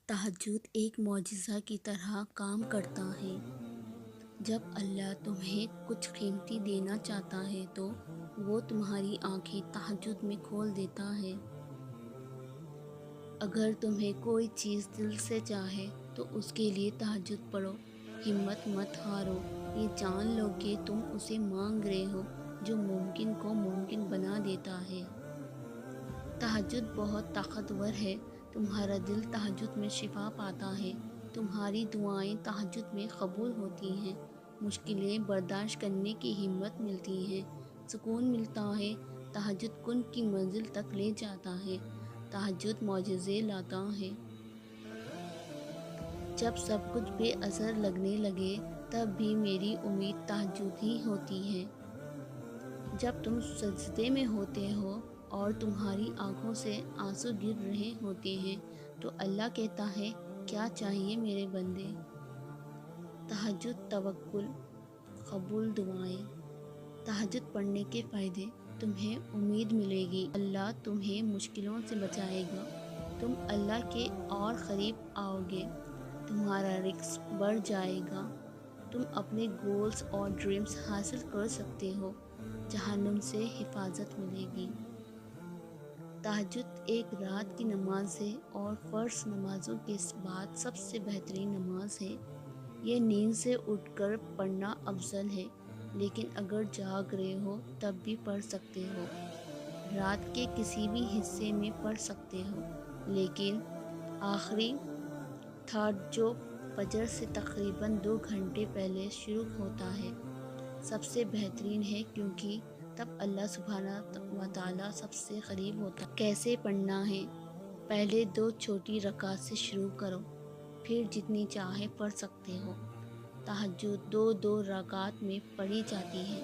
تہجد ایک معجزہ کی طرح کام کرتا ہے۔ جب اللہ تمہیں کچھ قیمتی دینا چاہتا ہے تو وہ تمہاری آنکھیں تہجد میں کھول دیتا ہے۔ اگر تمہیں کوئی چیز دل سے چاہے تو اس کے لیے تہجد پڑھو، ہمت مت ہارو، یہ جان لو کہ تم اسے مانگ رہے ہو جو ممکن کو ممکن بنا دیتا ہے۔ تہجد بہت طاقتور ہے، تمہارا دل تہجد میں شفا پاتا ہے، تمہاری دعائیں تہجد میں قبول ہوتی ہیں، مشکلیں برداشت کرنے کی ہمت ملتی ہے، سکون ملتا ہے، تہجد کن کی منزل تک لے جاتا ہے، تہجد معجزے لاتا ہے۔ جب سب کچھ بے اثر لگنے لگے تب بھی میری امید تہجد ہی ہوتی ہے۔ جب تم سجدے میں ہوتے ہو اور تمہاری آنکھوں سے آنسو گر رہے ہوتے ہیں تو اللہ کہتا ہے، کیا چاہیے میرے بندے؟ تہجد توکل، قبول دعائیں۔ تہجد پڑھنے کے فائدے: تمہیں امید ملے گی، اللہ تمہیں مشکلوں سے بچائے گا، تم اللہ کے اور قریب آؤ گے، تمہارا رزق بڑھ جائے گا، تم اپنے گولز اور ڈریمز حاصل کر سکتے ہو، جہنم سے حفاظت ملے گی۔ تہجد ایک رات کی نماز ہے اور فرض نمازوں کے بعد سب سے بہترین نماز ہے۔ یہ نیند سے اٹھ کر پڑھنا افضل ہے، لیکن اگر جاگ رہے ہو تب بھی پڑھ سکتے ہو۔ رات کے کسی بھی حصے میں پڑھ سکتے ہو، لیکن آخری تھرڈ جو فجر سے تقریباً 2 گھنٹے پہلے شروع ہوتا ہے سب سے بہترین ہے، کیونکہ تب اللہ سبحانہ وتعالیٰ سب سے قریب ہوتا ہے۔ کیسے پڑھنا ہے؟ پہلے 2 چھوٹی رکعات سے شروع کرو، پھر جتنی چاہے پڑھ سکتے ہو۔ تہجد 2 رکعات میں پڑھی جاتی ہے۔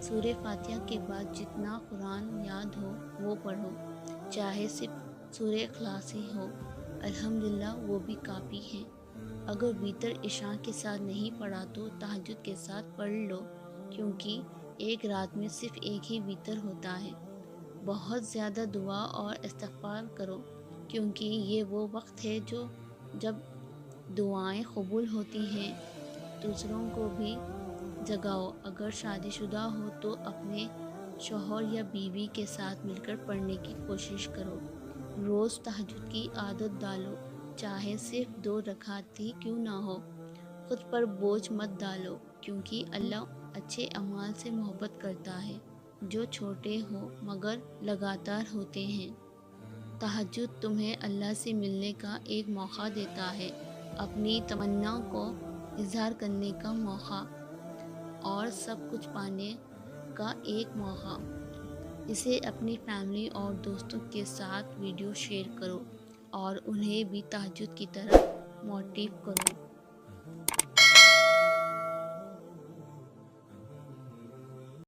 سورہ فاتحہ کے بعد جتنا قرآن یاد ہو وہ پڑھو، چاہے صرف سورہ اخلاص ہی ہو، الحمدللہ وہ بھی کافی ہے۔ اگر وتر عشاء کے ساتھ نہیں پڑھا تو تہجد کے ساتھ پڑھ لو، کیونکہ ایک رات میں صرف ایک ہی وتر ہوتا ہے۔ بہت زیادہ دعا اور استغفار کرو، کیونکہ یہ وہ وقت ہے جب دعائیں قبول ہوتی ہیں۔ دوسروں کو بھی جگاؤ، اگر شادی شدہ ہو تو اپنے شوہر یا بیوی کے ساتھ مل کر پڑھنے کی کوشش کرو۔ روز تہجد کی عادت ڈالو، چاہے صرف 2 رکعت ہی کیوں نہ ہو۔ خود پر بوجھ مت ڈالو، کیونکہ اللہ اچھے اعمال سے محبت کرتا ہے جو چھوٹے ہوں مگر لگاتار ہوتے ہیں۔ تہجد تمہیں اللہ سے ملنے کا ایک موقع دیتا ہے، اپنی تمنا کو اظہار کرنے کا موقع، اور سب کچھ پانے کا ایک موقع۔ اسے اپنی فیملی اور دوستوں کے ساتھ ویڈیو شیئر کرو اور انہیں بھی تہجد کی طرف موٹیو کرو۔